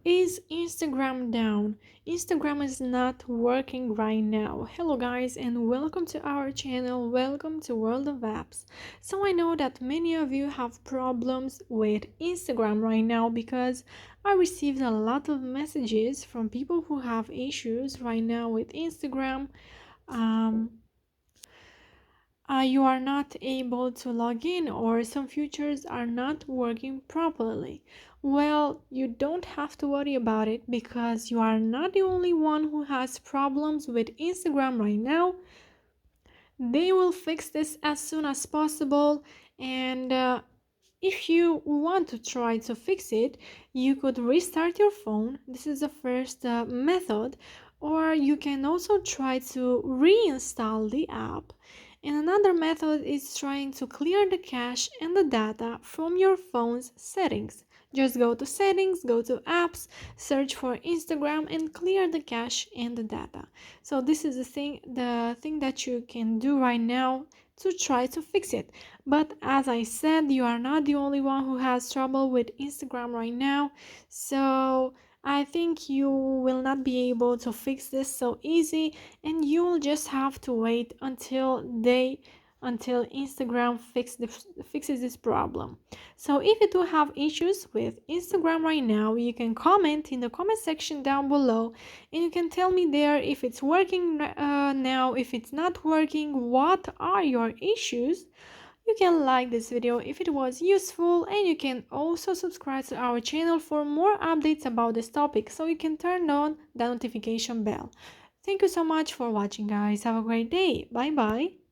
Is Instagram down? Instagram is not working right now. Hello guys and welcome to our channel. Welcome to World of Apps. So I know that many of you have problems with Instagram right now because I received a lot of messages from people who have issues right now with Instagram. Um, you are not able to log in or some features are not working properly. Well, you don't have to worry about it because you are not the only one who has problems with Instagram right now. They will fix this as soon as possible, and if you want to try to fix it, you could restart your phone. This is the first method. Or you can also try to reinstall the app. And another method is trying to clear the cache and the data from your phone's settings. Just go to settings, go to apps, search for Instagram and clear the cache and the data. So this is the thing that you can do right now to try to fix it. But as I said, you are not the only one who has trouble with Instagram right now. So I think you will not be able to fix this so easy, and you will just have to wait until Instagram fixes this problem. So if you do have issues with Instagram right now, you can comment in the comment section down below, and you can tell me there if it's working now, if it's not working, what are your issues. You can like this video if it was useful, and you can also subscribe to our channel for more updates about this topic, so you can turn on the notification bell. Thank you so much for watching guys. Have a great day. Bye bye.